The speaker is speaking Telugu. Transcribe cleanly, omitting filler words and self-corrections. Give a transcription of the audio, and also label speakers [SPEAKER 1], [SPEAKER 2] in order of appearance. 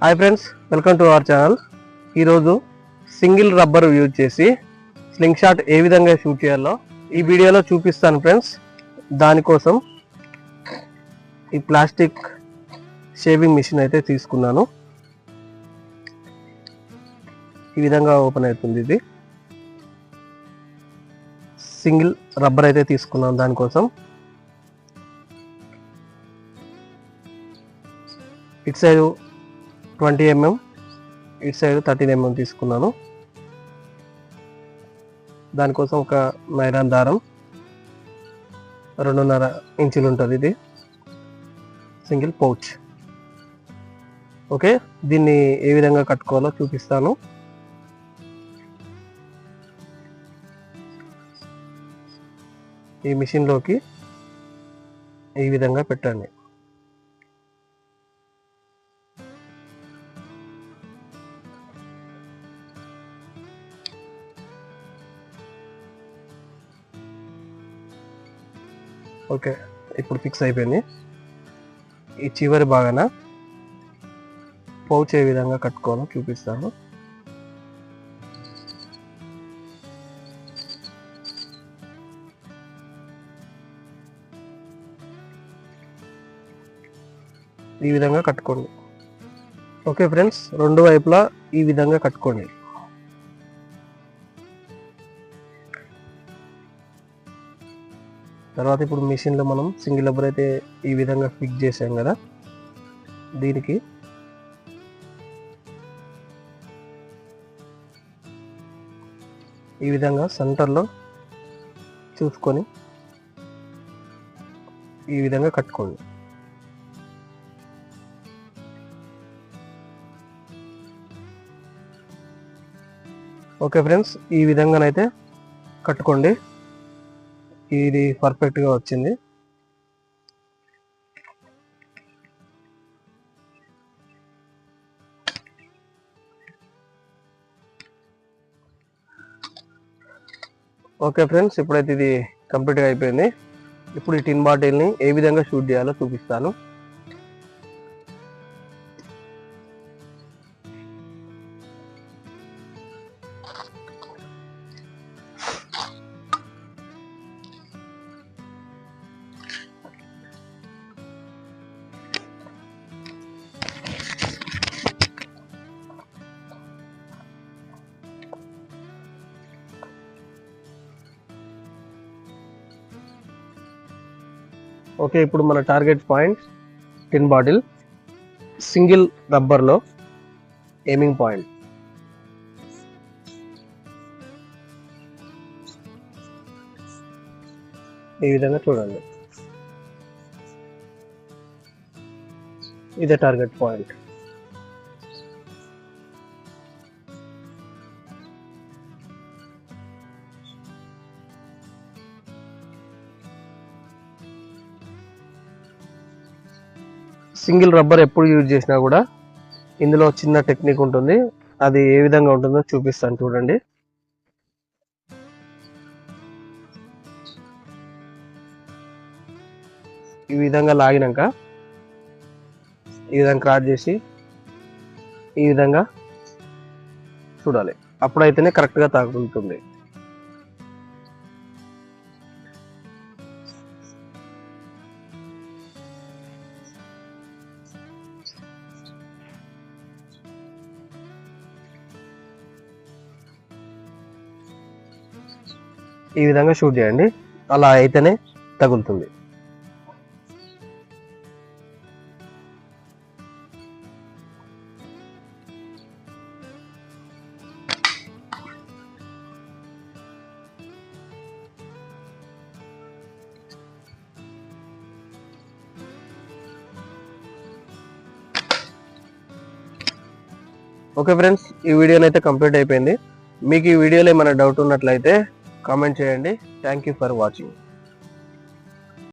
[SPEAKER 1] Hi friends, welcome to our channel. ఈరోజు సింగిల్ రబ్బర్ యూజ్ చేసి స్లింగ్ షాట్ ఏ విధంగా షూట్ చేయాలో ఈ వీడియోలో చూపిస్తాను ఫ్రెండ్స్. దానికోసం ఈ ప్లాస్టిక్ షేవింగ్ మిషన్ అయితే తీసుకున్నాను. ఈ విధంగా ఓపెన్ అవుతుంది. ఇది సింగిల్ రబ్బర్ అయితే తీసుకున్నాను. దానికోసం ఇటు సైడ్ 20 mm, ఇటు సైడ్ 13 mm తీసుకున్నాను. దానికోసం ఒక నైలాన్ దారం 2.5 ఇంచులు ఉంటుంది. ఇది సింగిల్ పౌచ్. ఓకే, దీన్ని ఏ విధంగా కట్టుకోవాలో చూపిస్తాను. ఈ మిషన్లోకి ఈ విధంగా పెట్టండి. ఓకే, ఇప్పుడు ఫిక్స్ అయిపోయింది. ఈ చివరి భాగాన పౌచ్ ఏ విధంగా కట్టుకోవాలో చూపిస్తాను. ఈ విధంగా కట్టుకోండి. ఓకే ఫ్రెండ్స్, రెండు వైపులా ఈ విధంగా కట్టుకోండి. తర్వాత ఇప్పుడు మిషన్లో మనం సింగిల్ రబ్బర్ అయితే ఈ విధంగా ఫిక్స్ చేసాం కదా, దీనికి ఈ విధంగా సెంటర్లో చూసుకొని ఈ విధంగా కట్టుకోండి. ఓకే ఫ్రెండ్స్, ఈ విధంగానైతే కట్టుకోండి. ఇది పర్ఫెక్ట్గా వచ్చింది. ఓకే ఫ్రెండ్స్, ఇప్పుడైతే ఇది కంప్లీట్గా అయిపోయింది. ఇప్పుడు ఈ టిన్ బాటిల్ని ఏ విధంగా షూట్ చేయాలో చూపిస్తాను. ఓకే, ఇప్పుడు మన టార్గెట్ పాయింట్ టిన్ బాటిల్, సింగిల్ రబ్బర్లో ఎయిమింగ్ పాయింట్. ఈ విధంగా చూడండి, ఇదే టార్గెట్ పాయింట్. సింగిల్ రబ్బర్ ఎప్పుడు యూజ్ చేసినా కూడా ఇందులో చిన్న టెక్నిక్ ఉంటుంది. అది ఏ విధంగా ఉంటుందో చూపిస్తాను చూడండి. ఈ విధంగా లాగినాక ఈ విధంగా క్రాస్ చేసి ఈ విధంగా చూడాలి. అప్పుడైతేనే కరెక్ట్గా తాగుతుంది. ఈ విధంగా షూట్ చేయండి, అలా అయితేనే తగులుతుంది. ఓకే ఫ్రెండ్స్, ఈ వీడియోనైతే కంప్లీట్ అయిపోయింది. మీకు ఈ వీడియోలో ఏమైనా డౌట్ ఉన్నట్లయితే కామెంట్ చేయండి. Thank you for watching.